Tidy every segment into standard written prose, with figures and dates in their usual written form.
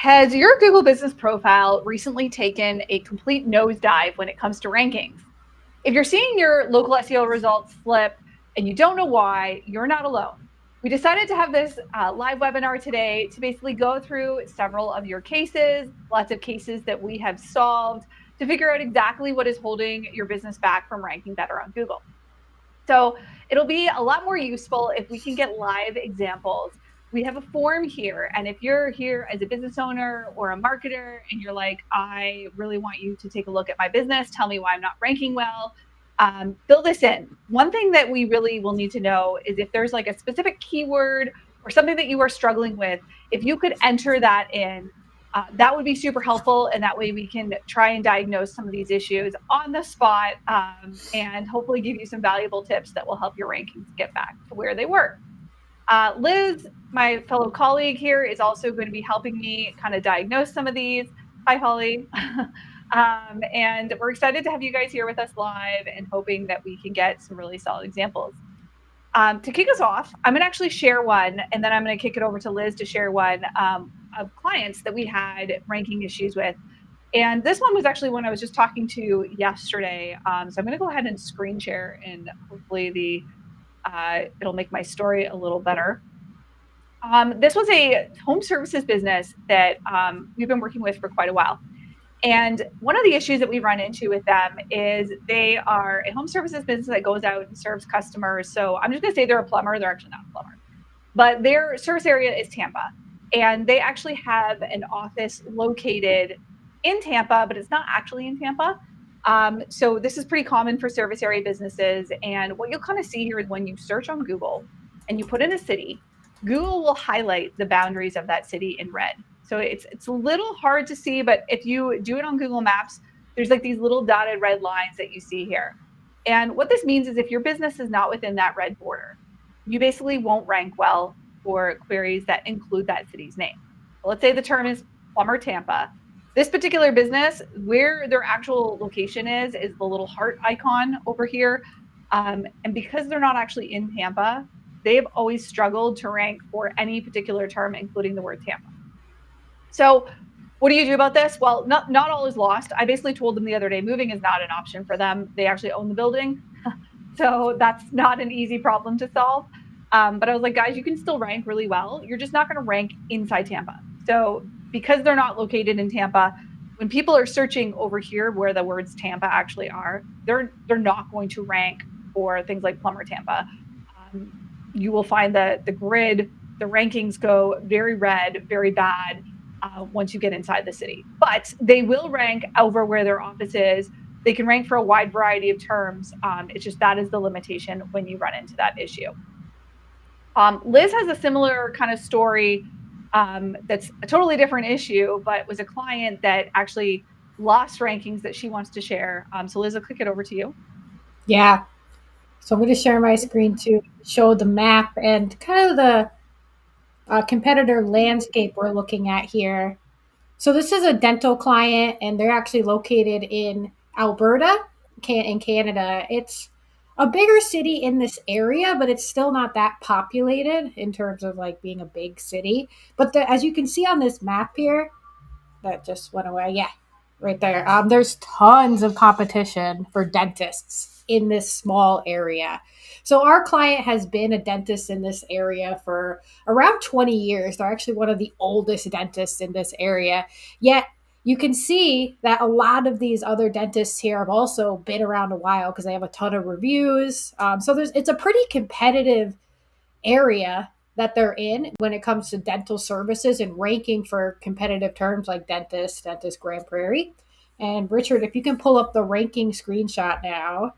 Has your Google business profile recently taken a complete nosedive when it comes to rankings? If you're seeing your local SEO results slip and you don't know why, you're not alone. We decided to have this live webinar today to basically go through several of your cases, lots of cases that we have solved to figure out exactly what is holding your business back from ranking better on Google. So it'll be a lot more useful if we can get live examples. We have a form here. And if you're here as a business owner or a marketer and you're like, I really want you to take a look at my business, tell me why I'm not ranking well, fill this in. One thing that we really will need to know is if there's like a specific keyword or something that you are struggling with, if you could enter that in, that would be super helpful. And that way we can try and diagnose some of these issues on the spot and hopefully give you some valuable tips that will help your rankings get back to where they were. Liz, my fellow colleague here, is also going to be helping me kind of diagnose some of these. Hi, Holly. And we're excited to have you guys here with us live and hoping that we can get some really solid examples. To kick us off, I'm going to actually share one, and then I'm going to kick it over to Liz to share one of clients that we had ranking issues with. And this one was actually one I was just talking to yesterday. So I'm going to go ahead and screen share, and hopefully it'll make my story a little better. This was a home services business that we've been working with for quite a while. And one of the issues that we run into with them is they are a home services business that goes out and serves customers. So I'm just going to say they're a plumber. They're actually not a plumber, but their service area is Tampa. And they actually have an office located in Tampa, but it's not actually in Tampa. So this is pretty common for service area businesses. And what you'll kind of see here is when you search on Google and you put in a city, Google will highlight the boundaries of that city in red. So it's a little hard to see, but if you do it on Google Maps, there's like these little dotted red lines that you see here. And what this means is if your business is not within that red border, you basically won't rank well for queries that include that city's name. Let's say the term is plumber Tampa. This particular business, where their actual location is the little heart icon over here. And because they're not actually in Tampa, they've always struggled to rank for any particular term, including the word Tampa. So what do you do about this? Well, not all is lost. I basically told them the other day, moving is not an option for them. They actually own the building. So that's not an easy problem to solve. But I was like, guys, you can still rank really well. You're just not going to rank inside Tampa. So because they're not located in Tampa, when people are searching over here where the words Tampa actually are, they're not going to rank for things like plumber Tampa. You will find that the grid, the rankings go very red, very bad once you get inside the city. But they will rank over where their office is. They can rank for a wide variety of terms. It's just that is the limitation when you run into that issue. Liz has a similar kind of story that's a totally different issue, but was a client that actually lost rankings that she wants to share. So Liz, I'll click it over to you. Yeah. So I'm going to share my screen to show the map and kind of the competitor landscape we're looking at here. So this is a dental client, and they're actually located in Alberta, in Canada. It's a bigger city in this area, but it's still not that populated in terms of like being a big city. But as you can see on this map here, that just went away. Yeah, right there. There's tons of competition for dentists in this small area. So our client has been a dentist in this area for around 20 years. They're actually one of the oldest dentists in this area. Yet you can see that a lot of these other dentists here have also been around a while because they have a ton of reviews. So it's a pretty competitive area that they're in when it comes to dental services and ranking for competitive terms like dentist Grand Prairie. And Richard, if you can pull up the ranking screenshot now,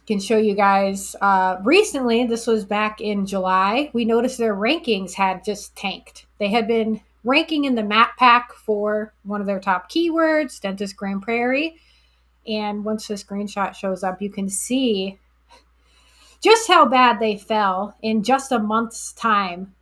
can show you guys recently, this was back in July, we noticed their rankings had just tanked. They had been ranking in the map pack for one of their top keywords, dentist Grand Prairie. And once the screenshot shows up, you can see just how bad they fell in just a month's time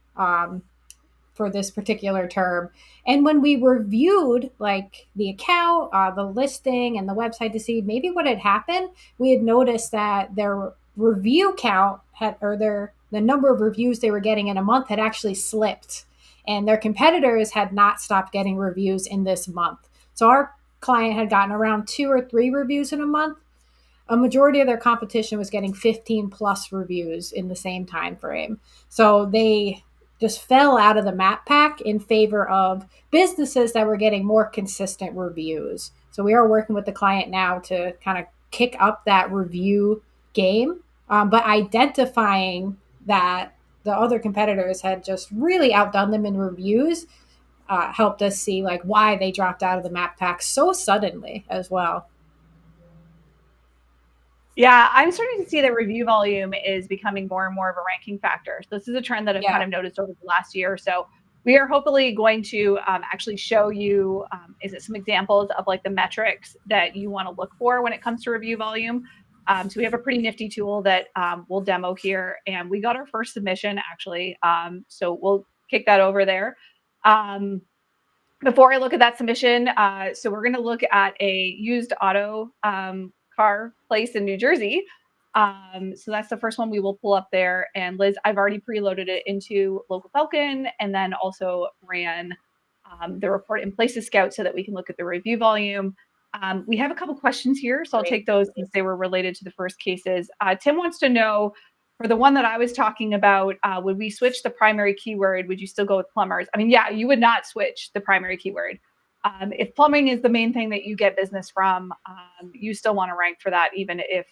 for this particular term. And when we reviewed like the account, the listing, and the website to see maybe what had happened, we had noticed that their review count the number of reviews they were getting in a month had actually slipped. and their competitors had not stopped getting reviews in this month. So our client had gotten around 2 or 3 reviews in a month. A majority of their competition was getting 15 plus reviews in the same time frame. So they just fell out of the map pack in favor of businesses that were getting more consistent reviews. So we are working with the client now to kind of kick up that review game, but identifying that the other competitors had just really outdone them in reviews helped us see like why they dropped out of the map pack so suddenly as well. Yeah, I'm starting to see that review volume is becoming more and more of a ranking factor. So this is a trend that I've kind of noticed over the last year or so. We are hopefully going to actually show you is it some examples of like the metrics that you want to look for when it comes to review volume. So we have a pretty nifty tool that we'll demo here, and we got our first submission actually. So we'll kick that over there. Before I look at that submission, so we're going to look at a used auto car place in New Jersey. So that's the first one we will pull up there. And Liz, I've already preloaded it into Local Falcon and then also ran the report in Places Scout so that we can look at the review volume. We have a couple questions here, so I'll take those since they were related to the first cases. Tim wants to know, for the one that I was talking about, would we switch the primary keyword? Would you still go with plumbers? I mean, yeah, you would not switch the primary keyword. If plumbing is the main thing that you get business from, you still want to rank for that, even if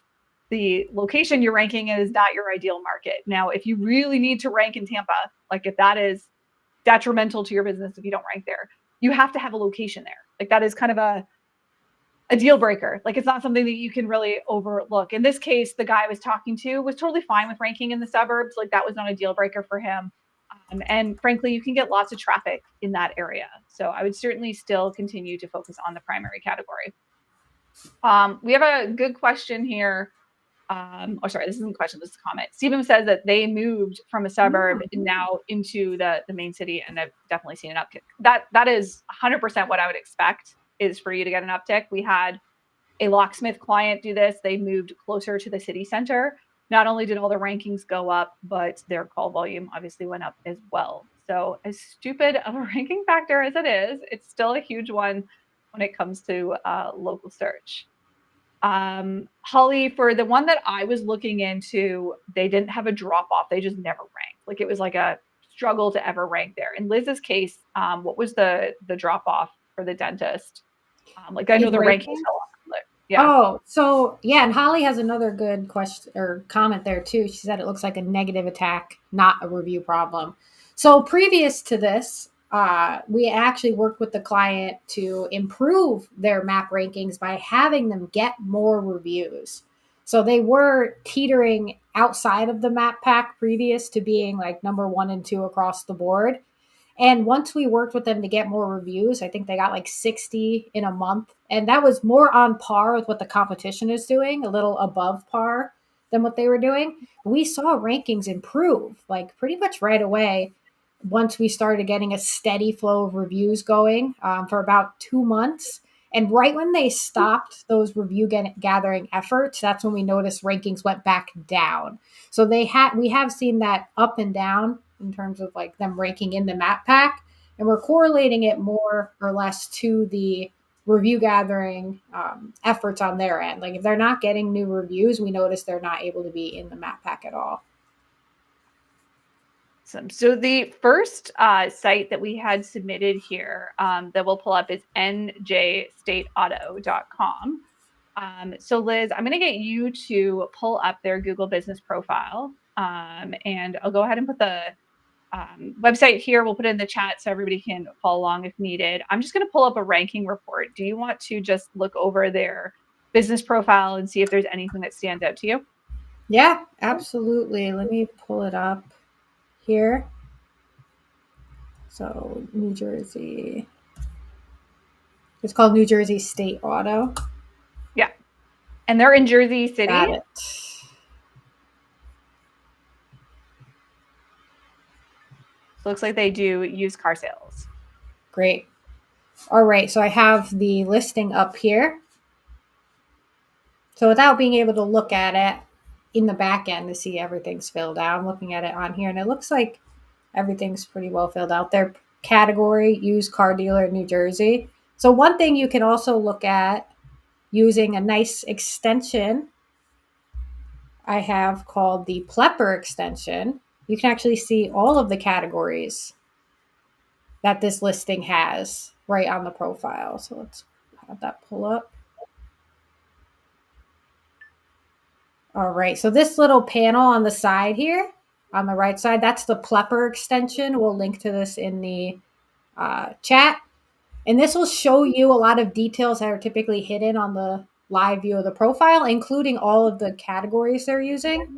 the location you're ranking in is not your ideal market. Now, if you really need to rank in Tampa, like if that is detrimental to your business if you don't rank there, you have to have a location there. Like that is kind of a deal breaker. Like it's not something that you can really overlook. In this case, the guy I was talking to was totally fine with ranking in the suburbs. Like that was not a deal breaker for him. And frankly, you can get lots of traffic in that area. So I would certainly still continue to focus on the primary category. We have a good question here. Sorry, this isn't a question, this is a comment. Stephen says that they moved from a suburb now into the main city, and I've definitely seen an uptick. That is 100% what I would expect is for you to get an uptick. We had a locksmith client do this. They moved closer to the city center. Not only did all the rankings go up, but their call volume obviously went up as well. So as stupid of a ranking factor as it is, it's still a huge one when it comes to local search. Holly, for the one that I was looking into, they didn't have a drop off. They just never ranked. Like it was like a struggle to ever rank there. In Liz's case, what was the drop off for the dentist? Like I know the rankings fell off. Yeah. Oh, so yeah, and Holly has another good question or comment there too. She said it looks like a negative attack, not a review problem. So previous to this, we actually worked with the client to improve their map rankings by having them get more reviews. So they were teetering outside of the map pack previous to being like number 1 and 2 across the board. And once we worked with them to get more reviews, I think they got like 60 in a month. And that was more on par with what the competition is doing, a little above par than what they were doing. We saw rankings improve like pretty much right away once we started getting a steady flow of reviews going for about 2 months. And right when they stopped those review gathering efforts, that's when we noticed rankings went back down. So we have seen that up and down in terms of like them ranking in the map pack, and we're correlating it more or less to the review gathering efforts on their end. Like if they're not getting new reviews, we notice they're not able to be in the map pack at all. So the first site that we had submitted here that we'll pull up is njstateauto.com. So Liz, I'm going to get you to pull up their Google business profile, and I'll go ahead and put the website here. We'll put it in the chat so everybody can follow along if needed. I'm just going to pull up a ranking report. Do you want to just look over their business profile and see if there's anything that stands out to you? Yeah, absolutely. Let me pull it up here. So New Jersey. It's called New Jersey State Auto. Yeah. And they're in Jersey City. Got it. Looks like they do used car sales. Great. All right. So I have the listing up here. So without being able to look at it in the back end to see everything's filled out, I'm looking at it on here, and it looks like everything's pretty well filled out. Their category, used car dealer, New Jersey. So one thing you can also look at using a nice extension I have called the Plepper extension. You can actually see all of the categories that this listing has right on the profile. So let's have that pull up. All right, so this little panel on the side here, on the right side, that's the Plepper extension. We'll link to this in the chat. And this will show you a lot of details that are typically hidden on the live view of the profile, including all of the categories they're using.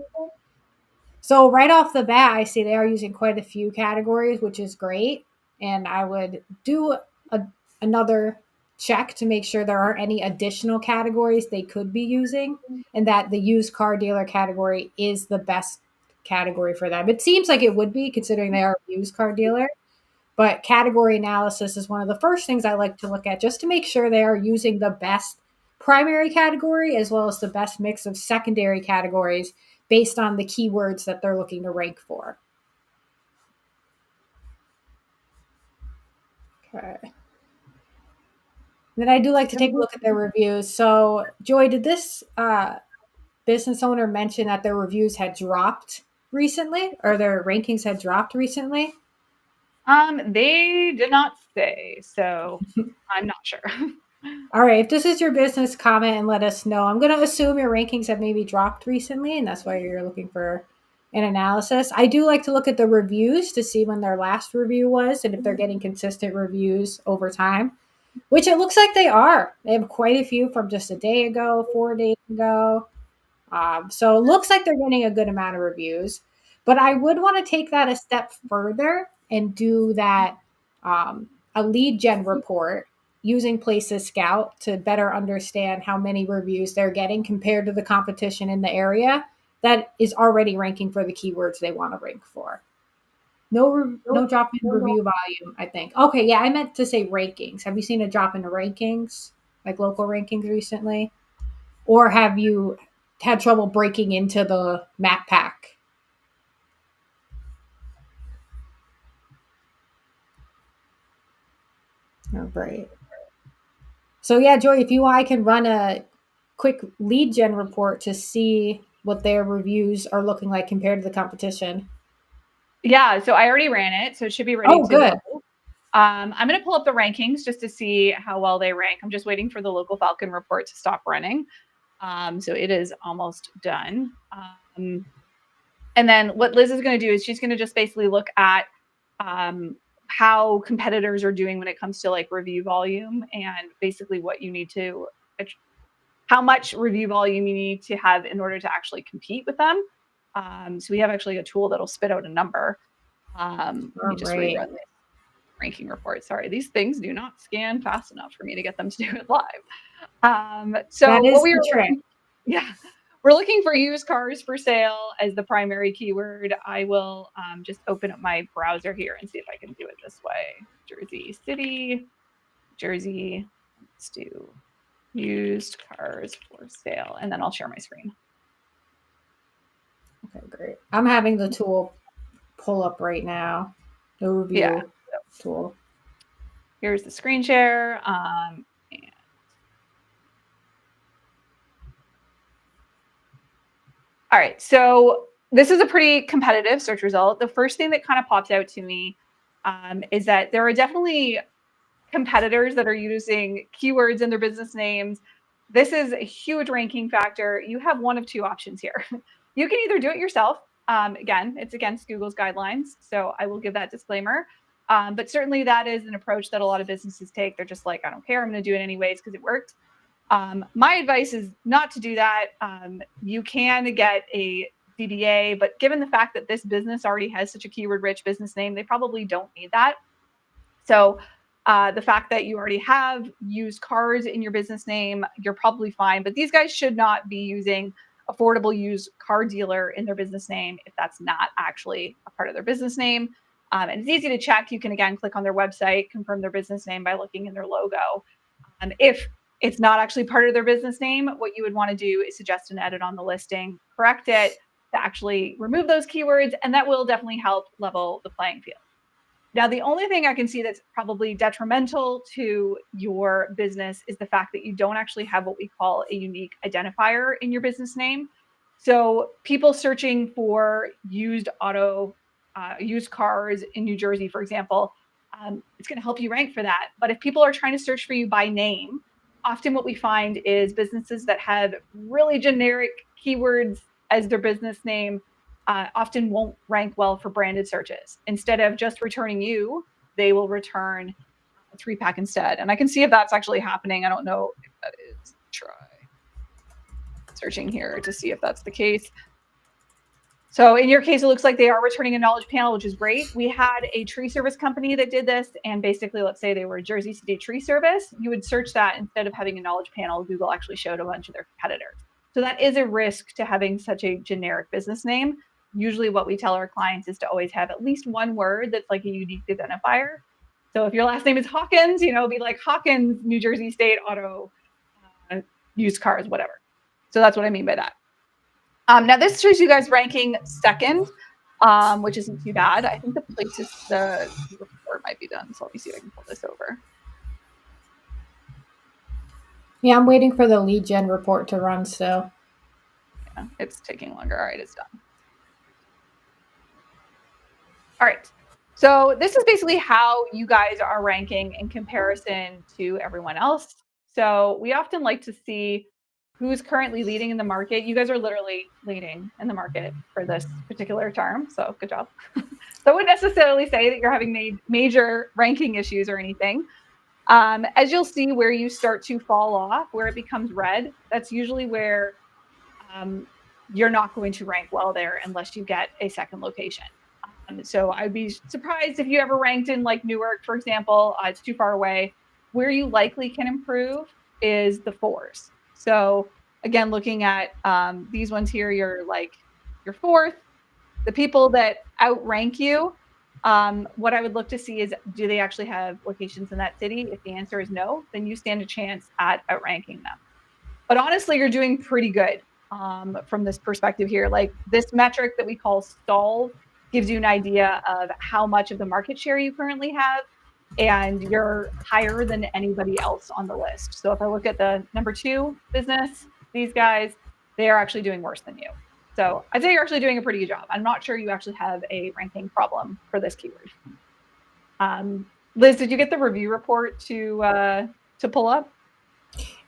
So right off the bat, I see they are using quite a few categories, which is great. And I would do another check to make sure there aren't any additional categories they could be using, and that the used car dealer category is the best category for them. It seems like it would be, considering they are a used car dealer. But category analysis is one of the first things I like to look at, just to make sure they are using the best primary category as well as the best mix of secondary categories based on the keywords that they're looking to rank for. Okay. Then I do like to take a look at their reviews. So, Joy, did this business owner mention that their reviews had dropped recently, or their rankings had dropped recently? They did not say, so I'm not sure. All right, if this is your business, comment and let us know. I'm going to assume your rankings have maybe dropped recently, and that's why you're looking for an analysis. I do like to look at the reviews to see when their last review was and if they're getting consistent reviews over time, which it looks like they are. They have quite a few from just a day ago, 4 days ago. So it looks like they're getting a good amount of reviews. But I would want to take that a step further and do that a lead gen report using Places Scout to better understand how many reviews they're getting compared to the competition in the area that is already ranking for the keywords they want to rank for. No drop in review volume, I think. Okay, yeah, I meant to say rankings. Have you seen a drop in the rankings, like local rankings recently? Or have you had trouble breaking into the map pack? Oh, great. So yeah, Joy, if you want, I can run a quick lead gen report to see what their reviews are looking like compared to the competition. Yeah, so I already ran it, so it should be ready to good. go. I'm going to pull up the rankings just to see how well they rank. I'm just waiting for the local Falcon report to stop running. So it is almost done. And then what Liz is going to do is she's going to just basically look at how competitors are doing when it comes to like review volume and basically what you need to, how much review volume you need to have in order to actually compete with them. So we have actually a tool that'll spit out a number. Let me just rerun this ranking report. Sorry, these things do not scan fast enough for me to get them to do it live. So that is what we the were trick. Yeah, we're looking for used cars for sale as the primary keyword. I will just open up my browser here and see if I can do it this way. Jersey City, Jersey. Let's do used cars for sale, and then I'll share my screen. Okay, great. I'm having the tool pull up right now. The review tool. Here's the screen share. All right, so this is a pretty competitive search result. The first thing that kind of pops out to me is that there are definitely competitors that are using keywords in their business names. This is a huge ranking factor. You have one of two options here. You can either do it yourself. Again, it's against Google's guidelines, so I will give that disclaimer. But certainly that is an approach that a lot of businesses take. They're just like, I don't care, I'm going to do it anyways because it worked. My advice is not to do that. You can get a DBA, but given the fact that this business already has such a keyword-rich business name, they probably don't need that. So the fact that you already have used cars in your business name, you're probably fine. But these guys should not be using affordable used car dealer in their business name if that's not actually a part of their business name. And it's easy to check. You can, again, click on their website, confirm their business name by looking in their logo. If it's not actually part of their business name, what you would want to do is suggest an edit on the listing, correct it to actually remove those keywords, and that will definitely help level the playing field. Now, the only thing I can see that's probably detrimental to your business is the fact that you don't actually have what we call a unique identifier in your business name. So people searching for used cars in New Jersey, for example, it's going to help you rank for that. But if people are trying to search for you by name, often what we find is businesses that have really generic keywords as their business name often won't rank well for branded searches. Instead of just returning you, they will return a 3-pack instead. And I can see if that's actually happening. I don't know if that is. Try searching here to see if that's the case. So in your case, it looks like they are returning a knowledge panel, which is great. We had a tree service company that did this. And basically, let's say they were a Jersey City tree service. You would search that instead of having a knowledge panel. Google actually showed a bunch of their competitors. So that is a risk to having such a generic business name. Usually what we tell our clients is to always have at least one word that's like a unique identifier. So if your last name is Hawkins, be like Hawkins, New Jersey State Auto, used cars, whatever. So that's what I mean by that. Now this shows you guys ranking second, which isn't too bad. I think the report might be done. So let me see if I can pull this over. Yeah, I'm waiting for the lead gen report to run still. Yeah, it's taking longer. All right, it's done. All right. So this is basically how you guys are ranking in comparison to everyone else. So we often like to see who's currently leading in the market. You guys are literally leading in the market for this particular term. So good job. So I wouldn't necessarily say that you're having major ranking issues or anything. As you'll see where you start to fall off, where it becomes red, that's usually where you're not going to rank well there unless you get a second location. So I'd be surprised if you ever ranked in like Newark, for example. It's too far away. Where you likely can improve is the 4s. So again, looking at these ones here, you're 4th. The people that outrank you, what I would look to see is, do they actually have locations in that city? If the answer is no, then you stand a chance at outranking them. But honestly, you're doing pretty good from this perspective here. Like this metric that we call solve gives you an idea of how much of the market share you currently have, and you're higher than anybody else on the list. So if I look at the number 2 business, these guys, they are actually doing worse than you. So I'd say you're actually doing a pretty good job. I'm not sure you actually have a ranking problem for this keyword. Liz, did you get the review report to pull up?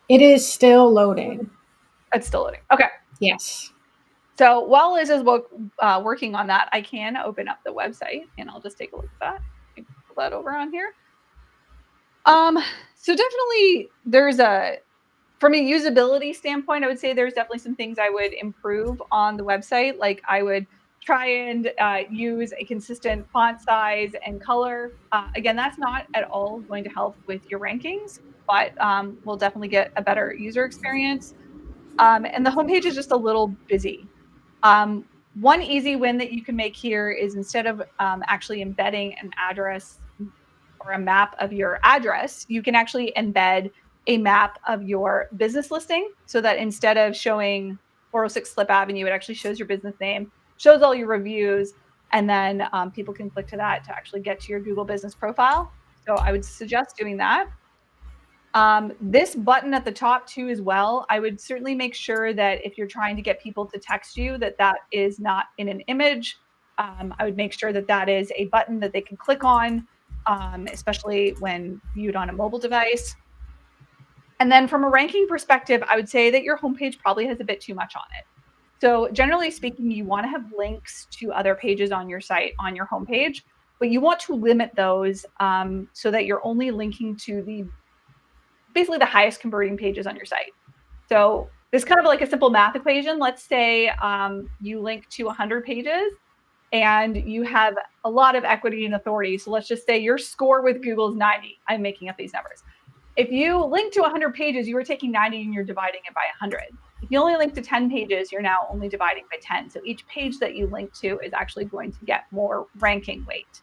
It is still loading. It's still loading. Okay. Yes. So while Liz is working on that, I can open up the website and I'll just take a look at that. Pull that over on here. So definitely from a usability standpoint, I would say there's definitely some things I would improve on the website. Like I would try and use a consistent font size and color. Again, that's not at all going to help with your rankings, but we'll definitely get a better user experience. And the homepage is just a little busy. One easy win that you can make here is instead of actually embedding an address or a map of your address, you can actually embed a map of your business listing, so that instead of showing 406 Slip Avenue, it actually shows your business name, shows all your reviews, and then people can click to that to actually get to your Google business profile. So I would suggest doing that. This button at the top too as well, I would certainly make sure that if you're trying to get people to text you, that is not in an image. I would make sure that is a button that they can click on, especially when viewed on a mobile device. And then from a ranking perspective, I would say that your homepage probably has a bit too much on it. So generally speaking, you want to have links to other pages on your site on your homepage, but you want to limit those so that you're only linking to basically the highest converting pages on your site. So this is kind of like a simple math equation. Let's say you link to 100 pages and you have a lot of equity and authority. So let's just say your score with Google is 90. I'm making up these numbers. If you link to 100 pages, you are taking 90 and you're dividing it by 100. If you only link to 10 pages, you're now only dividing by 10. So each page that you link to is actually going to get more ranking weight.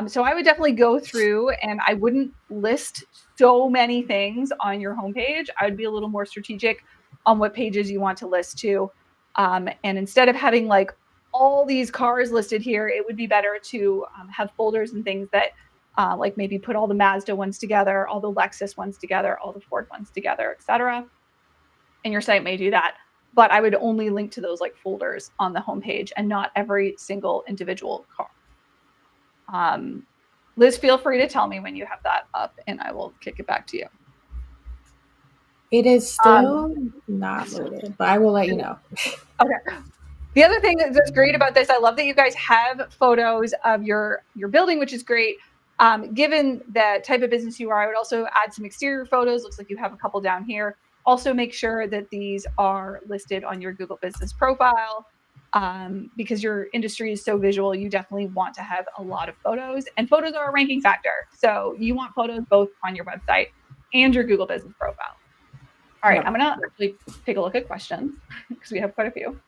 So I would definitely go through and I wouldn't list so many things on your homepage. I would be a little more strategic on what pages you want to list to. And instead of having like all these cars listed here, it would be better to have folders and things that like maybe put all the Mazda ones together, all the Lexus ones together, all the Ford ones together, etc. And your site may do that. But I would only link to those like folders on the homepage and not every single individual car. Liz, feel free to tell me when you have that up and I will kick it back to you. It is still not loaded, but I will let you know. Okay. The other thing that's great about this, I love that you guys have photos of your building, which is great. Given the type of business you are, I would also add some exterior photos. Looks like you have a couple down here. Also make sure that these are listed on your Google Business profile. Because your industry is so visual, you definitely want to have a lot of photos, and photos are a ranking factor. So you want photos both on your website and your Google Business profile. All right, yep. I'm going to actually take a look at questions because we have quite a few.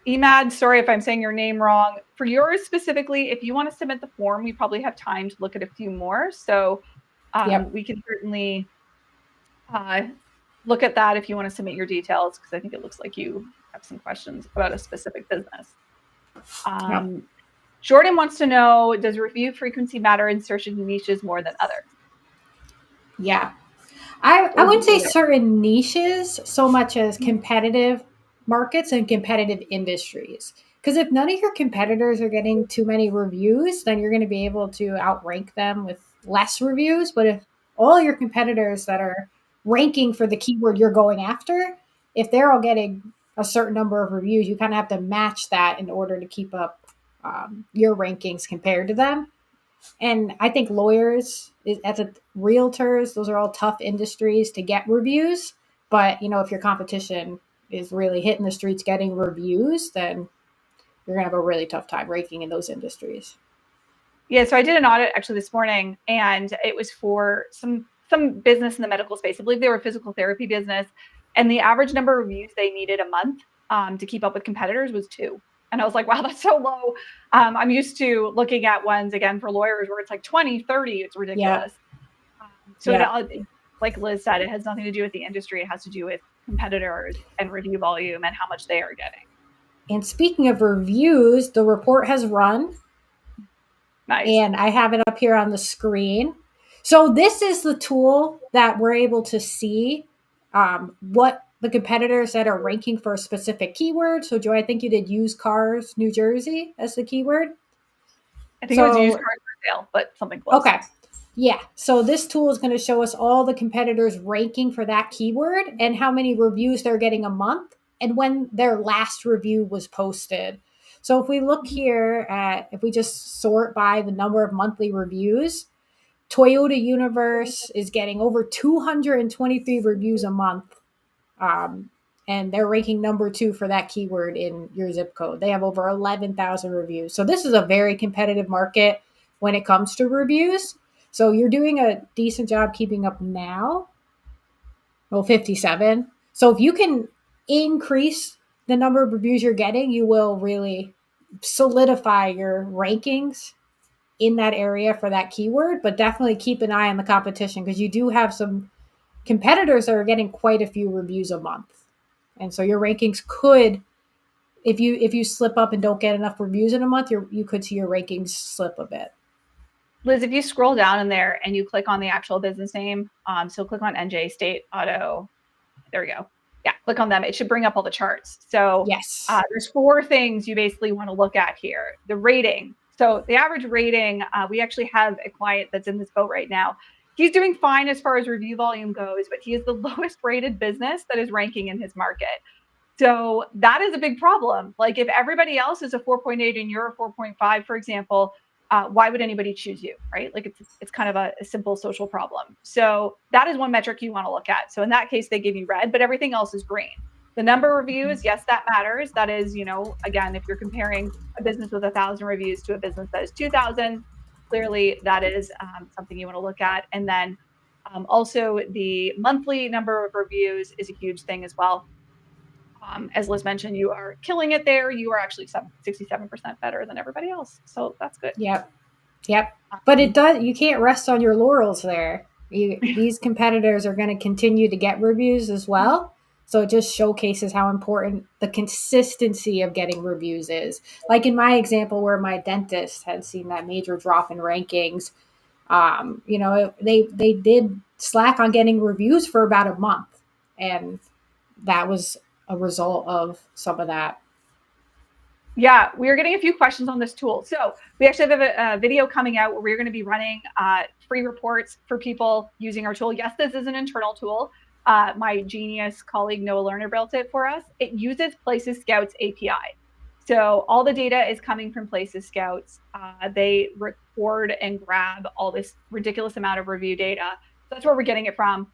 Emad, sorry if I'm saying your name wrong. For yours specifically, if you want to submit the form, we probably have time to look at a few more. So we can certainly look at that if you want to submit your details, because I think it looks like you have some questions about a specific business. Jordan wants to know, does review frequency matter in certain niches more than others? Yeah. I wouldn't say certain niches so much as competitive markets and competitive industries. Because if none of your competitors are getting too many reviews, then you're going to be able to outrank them with less reviews. But if all your competitors that are ranking for the keyword you're going after, if they're all getting a certain number of reviews, you kind of have to match that in order to keep up your rankings compared to them. And I think lawyers, as realtors, those are all tough industries to get reviews. But, if your competition is really hitting the streets getting reviews, then you're going to have a really tough time ranking in those industries. Yeah, so I did an audit actually this morning, and it was for some business in the medical space. I believe they were a physical therapy business, and the average number of reviews they needed a month to keep up with competitors was 2. And I was like, wow, that's so low. I'm used to looking at ones, again, for lawyers where it's like 20, 30. It's ridiculous. Yeah. Like Liz said, it has nothing to do with the industry. It has to do with competitors and review volume and how much they are getting. And speaking of reviews, the report has run. Nice. And I have it up here on the screen. So this is the tool that we're able to see what the competitors that are ranking for a specific keyword. So Joy, I think you did used cars, New Jersey as the keyword. I think it was used cars for sale, but something close. Okay. Yeah. So this tool is going to show us all the competitors ranking for that keyword and how many reviews they're getting a month and when their last review was posted. So if we look here if we just sort by the number of monthly reviews, Toyota Universe is getting over 223 reviews a month. And they're ranking number 2 for that keyword in your zip code. They have over 11,000 reviews. So this is a very competitive market when it comes to reviews. So you're doing a decent job keeping up now. 57. So if you can increase the number of reviews you're getting, you will really solidify your rankings in that area for that keyword. But definitely keep an eye on the competition, because you do have some competitors that are getting quite a few reviews a month. And so your rankings could, if you slip up and don't get enough reviews in a month, you could see your rankings slip a bit. Liz, if you scroll down in there and you click on the actual business name, so click on NJ State Auto. There we go. Yeah, click on them. It should bring up all the charts. So yes, there's 4 things you basically want to look at here. The rating. So the average rating, we actually have a client that's in this boat right now. He's doing fine as far as review volume goes, but he is the lowest rated business that is ranking in his market. So that is a big problem. Like if everybody else is a 4.8 and you're a 4.5, for example, why would anybody choose you, right? Like it's kind of a simple social problem. So that is one metric you want to look at. So in that case, they give you red, but everything else is green. The number of reviews, yes, that matters. That is, again, if you're comparing a business with 1,000 reviews to a business that is 2,000, clearly that is something you want to look at. And then also the monthly number of reviews is a huge thing as well. As Liz mentioned, you are killing it there. You are actually 67% better than everybody else. So that's good. Yep. But you can't rest on your laurels there. These competitors are going to continue to get reviews as well. So it just showcases how important the consistency of getting reviews is. Like in my example, where my dentist had seen that major drop in rankings, they did slack on getting reviews for about a month, and that was a result of some of that. Yeah, we are getting a few questions on this tool. So we actually have a video coming out where we're going to be running free reports for people using our tool. Yes, this is an internal tool. My genius colleague Noah Lerner built it for us. It uses Places Scouts API. So all the data is coming from Places Scouts. They record and grab all this ridiculous amount of review data. So that's where we're getting it from.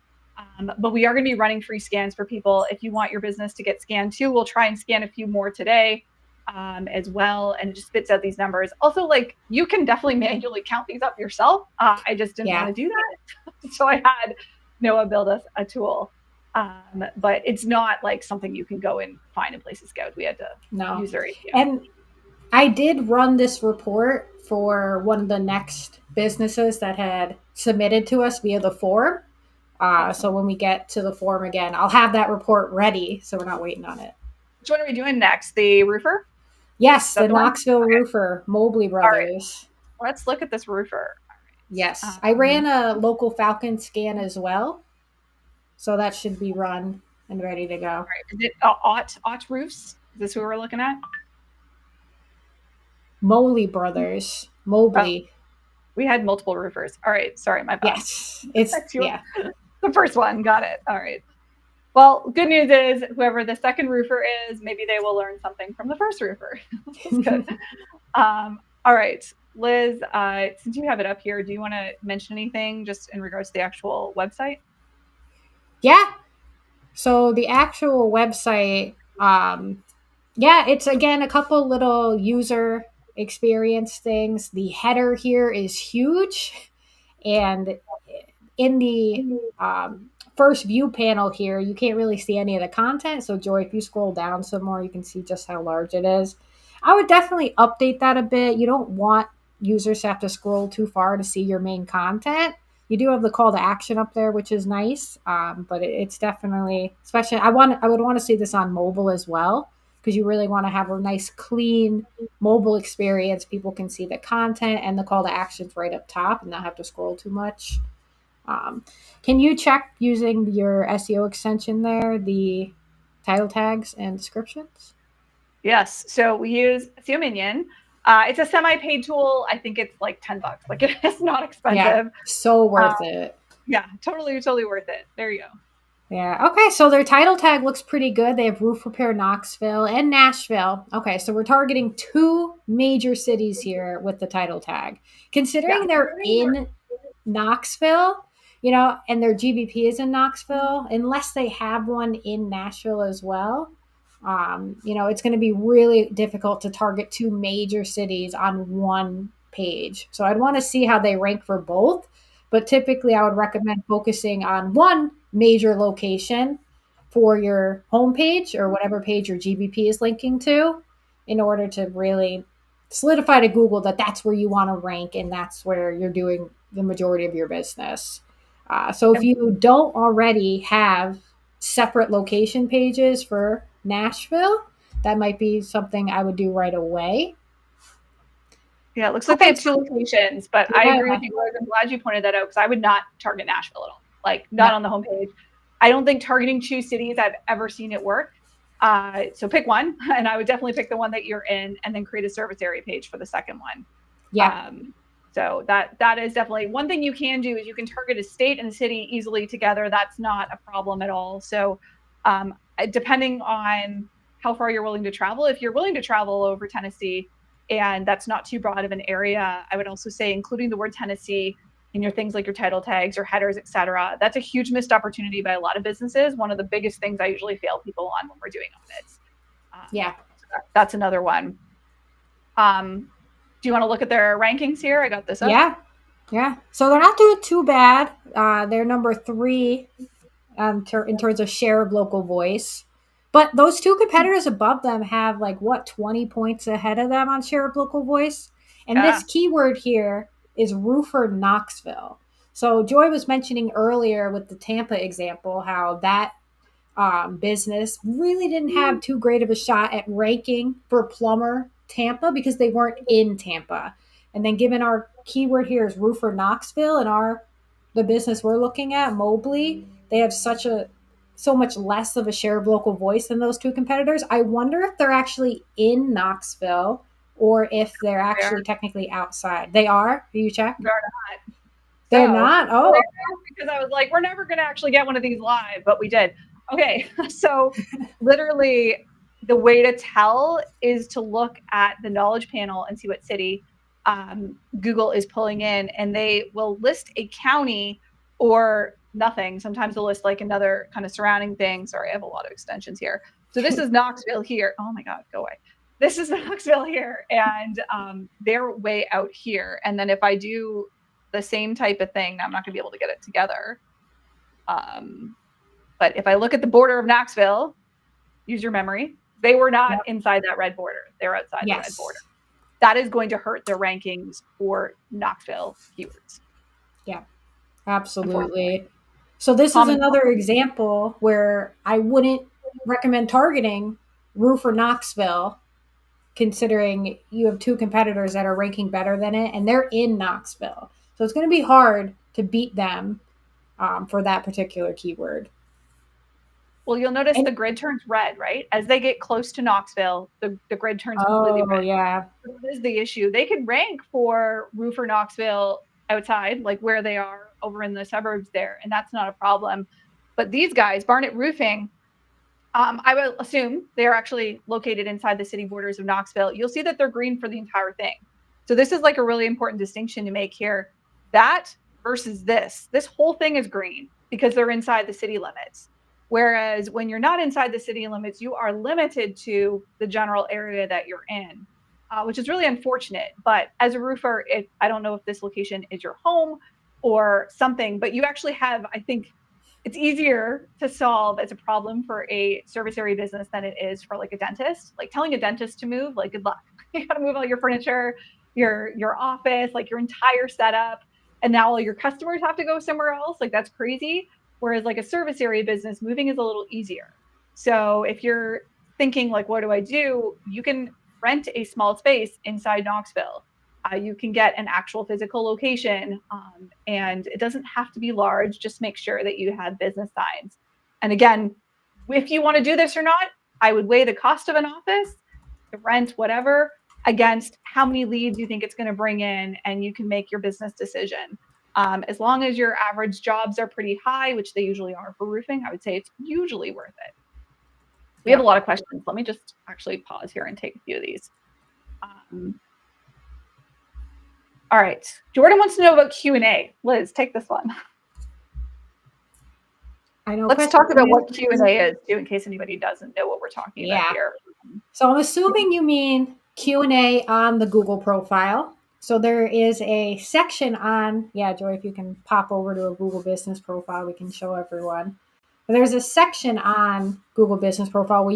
But we are going to be running free scans for people. If you want your business to get scanned too, we'll try and scan a few more today as well, and it just spits out these numbers. Also, like, you can definitely manually count these up yourself. I just didn't want to do that. So I had Noah build us a tool. But it's not like something you can go and find in Places Scout. We had to use their API. And I did run this report for one of the next businesses that had submitted to us via the form. So when we get to the form again, I'll have that report ready, so we're not waiting on it. Which one are we doing next? The roofer? Yes, the Knoxville roofer, Mobley Brothers. Right. Let's look at this roofer. Yes, I ran a local Falcon scan as well, so that should be run and ready to go. All right. Is it Ott Roofs? Is this who we're looking at? Mobley Brothers. Mobley. Oh, we had multiple roofers. All right. Sorry, my bad. Yes, it's the first one. Got it. All right. Well, good news is whoever the second roofer is, maybe they will learn something from the first roofer. That's good. All right, Liz, since you have it up here, do you want to mention anything just in regards to the actual website? Yeah. So the actual website, it's again a couple little user experience things. The header here is huge, and in the first view panel here, you can't really see any of the content. So Joy, if you scroll down some more, you can see just how large it is. I would definitely update that a bit. You don't want users to have to scroll too far to see your main content. You do have the call to action up there, which is nice, but it's definitely, especially I would want to see this on mobile as well, because you really want to have a nice clean mobile experience. People can see the content and the call to actions right up top and not have to scroll too much. Can you check using your SEO extension there, the title tags and descriptions? Yes. So we use SEO Minion. It's a semi-paid tool. I think it's like $10. Like, it's not expensive. Yeah, so worth it. Yeah, totally worth it. There you go. Yeah. Okay. So their title tag looks pretty good. They have roof repair Knoxville and Nashville. Okay. So we're targeting 2 major cities here with the title tag. Considering they're in Knoxville, and their GBP is in Knoxville, unless they have one in Nashville as well, it's going to be really difficult to target 2 major cities on one page. So I'd want to see how they rank for both. But typically, I would recommend focusing on one major location for your homepage or whatever page your GBP is linking to, in order to really solidify to Google that that's where you want to rank and that's where you're doing the majority of your business. So if you don't already have separate location pages for Nashville, that might be something I would do right away. Yeah, it looks like they have 2 locations, but I agree with you, Liz. I'm glad you pointed that out, because I would not target Nashville at all. Like, not on the homepage. I don't think targeting 2 cities I've ever seen it work. So pick one, and I would definitely pick the one that you're in, and then create a service area page for the second one. Yeah. So that is definitely one thing you can do, is you can target a state and a city easily together. That's not a problem at all. So depending on how far you're willing to travel, if you're willing to travel over Tennessee and that's not too broad of an area, I would also say including the word Tennessee in your things like your title tags or headers, etc. That's a huge missed opportunity by a lot of businesses. One of the biggest things I usually fail people on when we're doing audits. So that's another one. Do you want to look at their rankings here? I got this up. Yeah. So they're not doing too bad. They're number 3 in terms of share of local voice. But those 2 competitors above them have 20 points ahead of them on share of local voice. And this keyword here is roofer Knoxville. So Joy was mentioning earlier with the Tampa example how that business really didn't have too great of a shot at ranking for plumber Tampa because they weren't in Tampa. And then given our keyword here is roofer Knoxville and the business we're looking at, Mobley, they have so much less of a share of local voice than those two competitors. I wonder if they're actually in Knoxville or if they're actually technically outside. They are? Do you check? They're not. They're not? Oh. Because I was like, we're never going to actually get one of these live, but we did. Okay. So literally the way to tell is to look at the knowledge panel and see what city Google is pulling in, and they will list a county or nothing. Sometimes they'll list like another kind of surrounding thing. Sorry, I have a lot of extensions here. So this is Knoxville here. Oh my God, go away. This is Knoxville here, and they're way out here. And then if I do the same type of thing, I'm not going to be able to get it together. But if I look at the border of Knoxville, use your memory, they were not inside that red border. They're outside the red border. That is going to hurt their rankings for Knoxville keywords. Yeah, absolutely. So this is another example where I wouldn't recommend targeting roofer Knoxville, considering you have two competitors that are ranking better than it, and they're in Knoxville. So it's going to be hard to beat them for that particular keyword. Well, you'll notice the grid turns red, right? As they get close to Knoxville, the grid turns completely red. Yeah. That is the issue. They could rank for roofer Knoxville outside, like where they are over in the suburbs there, and that's not a problem. But these guys, Barnett Roofing, I would assume they are actually located inside the city borders of Knoxville. You'll see that they're green for the entire thing. So this is like a really important distinction to make here. That versus this whole thing is green because they're inside the city limits. Whereas when you're not inside the city limits, you are limited to the general area that you're in, which is really unfortunate. But as a roofer, I don't know if this location is your home or something, but you actually have, I think, it's easier to solve as a problem for a service area business than it is for like a dentist. Like telling a dentist to move, like good luck. You got to move all your furniture, your office, like your entire setup, and now all your customers have to go somewhere else. Like that's crazy. Whereas like a service area business, moving is a little easier. So if you're thinking like, what do I do? You can rent a small space inside Knoxville. You can get an actual physical location, and it doesn't have to be large. Just make sure that you have business signs. And again, if you want to do this or not, I would weigh the cost of an office, the rent, whatever, against how many leads you think it's going to bring in, and you can make your business decision. As long as your average jobs are pretty high, which they usually are for roofing, I would say it's usually worth it. We have a lot of questions. Let me just actually pause here and take a few of these. All right. Jordan wants to know about Q&A. Liz, take this one. I know. Let's talk about what Q&A is, too, in case anybody doesn't know what we're talking about here. So I'm assuming you mean Q&A on the Google profile. So there is a section on, Joy, if you can pop over to a Google Business Profile, we can show everyone. There's a section on Google Business Profile where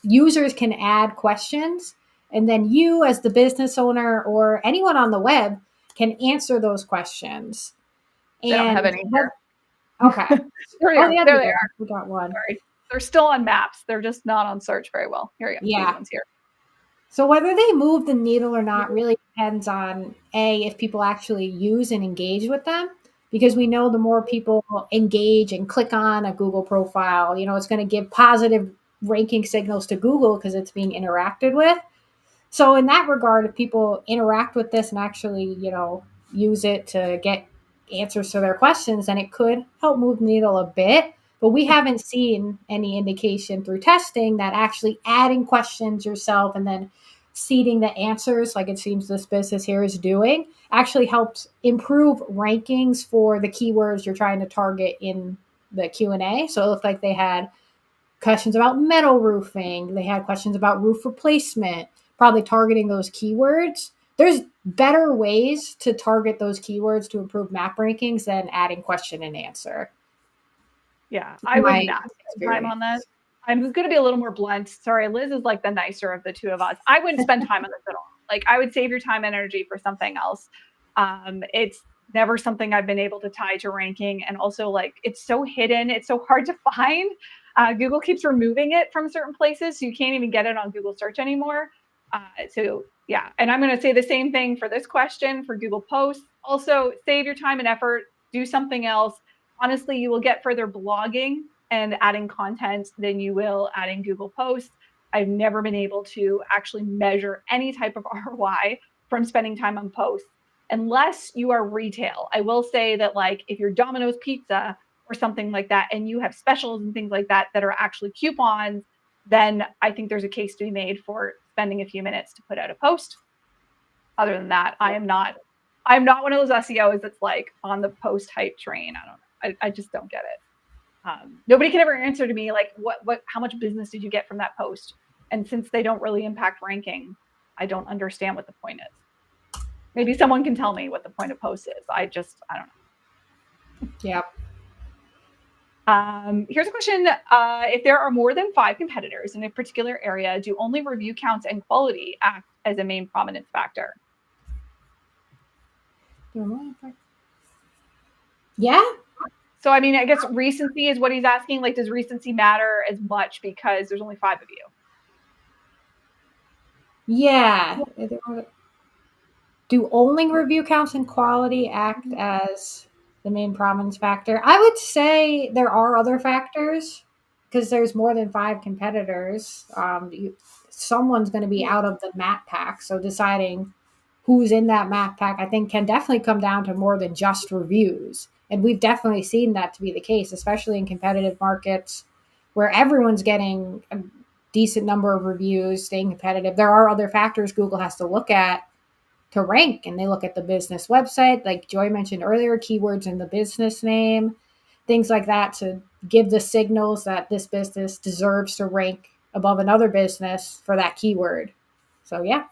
users can add questions, and then you as the business owner or anyone on the web can answer those questions. They don't have any here. Okay. There they are. We got one. Sorry. They're still on maps. They're just not on search very well. Here you go. Yeah. These ones here. So whether they move the needle or not really depends on, if people actually use and engage with them, because we know the more people engage and click on a Google profile, it's going to give positive ranking signals to Google because it's being interacted with. So in that regard, if people interact with this and actually, use it to get answers to their questions, then it could help move the needle a bit. But we haven't seen any indication through testing that actually adding questions yourself and then seeding the answers, like it seems this business here is doing, actually helps improve rankings for the keywords you're trying to target in the Q&A. So it looked like they had questions about metal roofing. They had questions about roof replacement, probably targeting those keywords. There's better ways to target those keywords to improve map rankings than adding question and answer. Yeah, I would not spend time on that. I'm going to be a little more blunt. Sorry, Liz is like the nicer of the two of us. I wouldn't spend time on this at all. Like I would save your time and energy for something else. It's never something I've been able to tie to ranking. And also like, it's so hidden. It's so hard to find. Google keeps removing it from certain places, so you can't even get it on Google search anymore. So yeah, and I'm going to say the same thing for this question for Google Posts. Also, save your time and effort, do something else. Honestly, you will get further blogging and adding content than you will adding Google Posts. I've never been able to actually measure any type of ROI from spending time on posts unless you are retail. I will say that, like, if you're Domino's Pizza or something like that, and you have specials and things like that that are actually coupons, then I think there's a case to be made for spending a few minutes to put out a post. Other than that, I'm not one of those SEOs that's like on the post hype train. I don't know. I just don't get it. Nobody can ever answer to me like, how much business did you get from that post? And since they don't really impact ranking, I don't understand what the point is. Maybe someone can tell me what the point of posts is. I don't know. Yep. Here's a question. If there are more than 5 competitors in a particular area, do only review counts and quality act as a main prominence factor? Yeah. So, I mean, I guess recency is what he's asking. Like, does recency matter as much because there's only 5 of you? Yeah. Do only review counts and quality act as the main prominence factor? I would say there are other factors because there's more than 5 competitors. Someone's going to be out of the map pack. So deciding who's in that map pack, I think, can definitely come down to more than just reviews. And we've definitely seen that to be the case, especially in competitive markets where everyone's getting a decent number of reviews, staying competitive. There are other factors Google has to look at to rank, and they look at the business website, like Joy mentioned earlier, keywords in the business name, things like that, to give the signals that this business deserves to rank above another business for that keyword. So yeah.